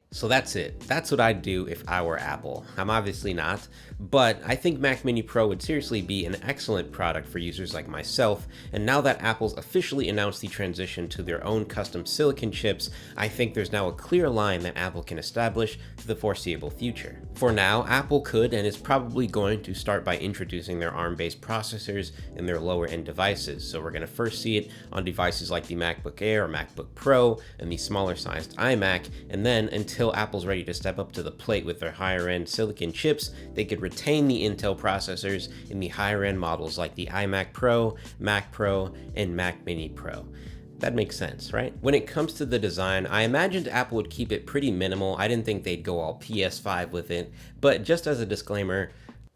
So that's it. That's what I'd do if I were Apple. I'm obviously not, but I think Mac Mini Pro would seriously be an excellent product for users like myself, and now that Apple's officially announced the transition to their own custom silicon chips, I think there's now a clear line that Apple can establish for the foreseeable future. For now, Apple could and is probably going to start by introducing their ARM-based processors in their lower-end devices, so we're going to first see it on devices like the MacBook Air or MacBook Pro and the smaller-sized iMac, and then until Apple's ready to step up to the plate with their higher-end silicon chips, they could retain the Intel processors in the higher-end models like the iMac Pro, Mac Pro, and Mac Mini Pro. That makes sense, right? When it comes to the design, I imagined Apple would keep it pretty minimal. I didn't think they'd go all PS5 with it, but just as a disclaimer,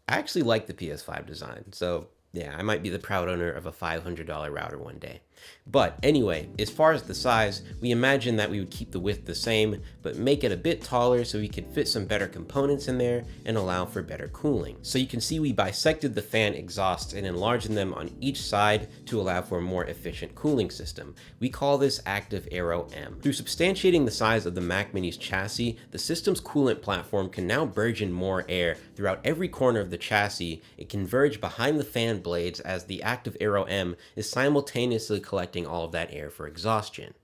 I actually like the PS5 design, so yeah, I might be the proud owner of a $500 router one day. But anyway, as far as the size, we imagine that we would keep the width the same, but make it a bit taller so we could fit some better components in there and allow for better cooling. So you can see we bisected the fan exhausts and enlarged them on each side to allow for a more efficient cooling system. We call this Active Aero M. Through substantiating the size of the Mac Mini's chassis, the system's coolant platform can now burgeon more air throughout every corner of the chassis. It can converge behind the fan blades as the Active Aero M is simultaneously collecting all of that air for exhaustion.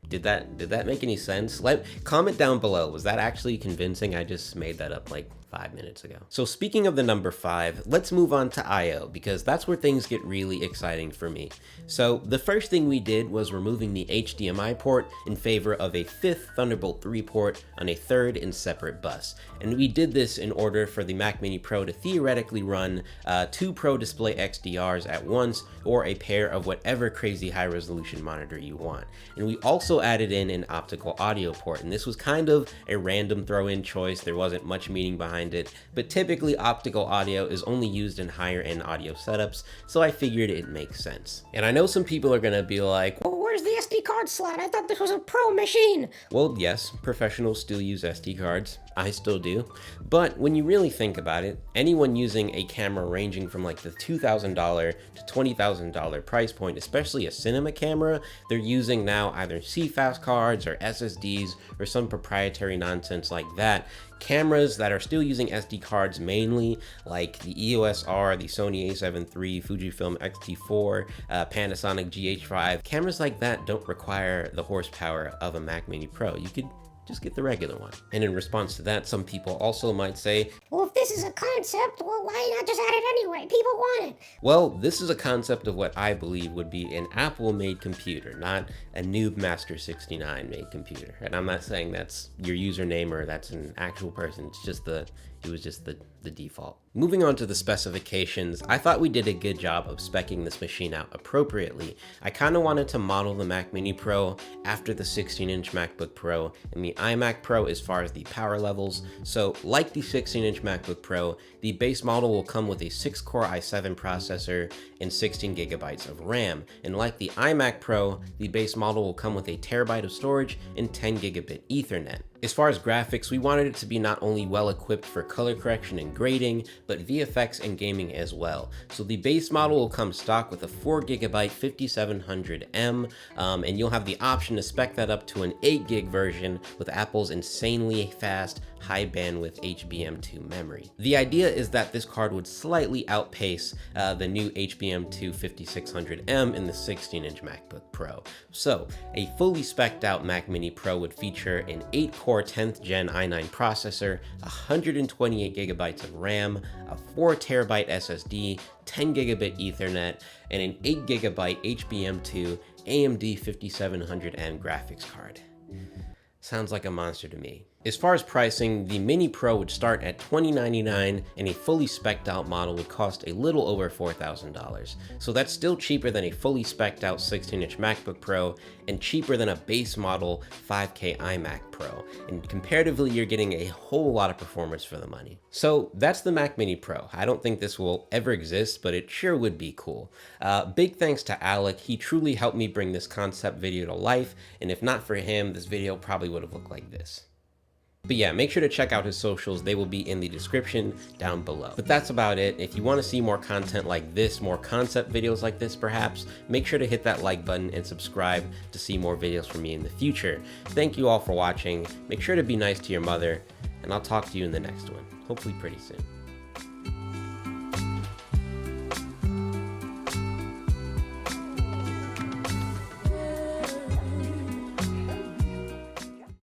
Did that make any sense? Comment down below. Was that actually convincing? I just made that up like 5 minutes ago. So speaking of the number 5, let's move on to I/O because that's where things get really exciting for me. So the first thing we did was removing the HDMI port in favor of a 5th Thunderbolt 3 port on a 3rd and separate bus. And we did this in order for the Mac Mini Pro to theoretically run 2 Pro Display XDRs at once or a pair of whatever crazy high resolution monitor you want. And we also added in an optical audio port, and this was kind of a random throw-in choice. There wasn't much meaning behind it, but typically optical audio is only used in higher end audio setups, so I figured it makes sense. And I know some people are gonna be like, well, where's the SD card slot? I thought this was a Pro machine. Well, yes, professionals still use SD cards. I still do. But when you really think about it, anyone using a camera ranging from like the $2,000 to $20,000 price point, especially a cinema camera, they're using now either CFast cards or SSDs or some proprietary nonsense like that. Cameras that are still using SD cards mainly, like the EOS R, the Sony a7 III, Fujifilm X-T4, Panasonic GH5, cameras like that don't require the horsepower of a Mac Mini Pro. You could just get the regular one. And in response to that, some people also might say, well, if this is a concept, well, why not just add it anyway? People want it. Well, this is a concept of what I believe would be an Apple-made computer, not a Noob Master 69 made computer. And I'm not saying that's your username or that's an actual person. It's just it was just the default. Moving on to the specifications, I thought we did a good job of speccing this machine out appropriately. I kind of wanted to model the Mac Mini Pro after the 16-inch MacBook Pro and the iMac Pro as far as the power levels. So like the 16-inch MacBook Pro, the base model will come with a 6-core i7 processor and 16 gigabytes of RAM. And like the iMac Pro, the base model will come with a terabyte of storage and 10 gigabit Ethernet. As far as graphics, we wanted it to be not only well equipped for color correction and grading, but VFX and gaming as well. So the base model will come stock with a 4GB 5700M, and you'll have the option to spec that up to an 8GB version with Apple's insanely fast, high bandwidth HBM2 memory. The idea is that this card would slightly outpace the new HBM2 5600M in the 16-inch MacBook Pro. So a fully spec'd out Mac Mini Pro would feature an 8-core 10th gen i9 processor, 128 gigabytes of RAM, a 4TB SSD, 10 gigabit Ethernet, and an 8 gigabyte HBM2 AMD 5700M graphics card. Sounds like a monster to me. As far as pricing, the Mini Pro would start at $2099 and a fully spec'd out model would cost a little over $4,000. So that's still cheaper than a fully spec'd out 16-inch MacBook Pro and cheaper than a base model 5K iMac Pro. And comparatively, you're getting a whole lot of performance for the money. So that's the Mac Mini Pro. I don't think this will ever exist, but it sure would be cool. Big thanks to Alek. He truly helped me bring this concept video to life. And if not for him, this video probably would have looked like this. But yeah, make sure to check out his socials. They will be in the description down below. But that's about it. If you want to see more content like this, more concept videos like this perhaps, make sure to hit that like button and subscribe to see more videos from me in the future. Thank you all for watching. Make sure to be nice to your mother, and I'll talk to you in the next one, hopefully pretty soon.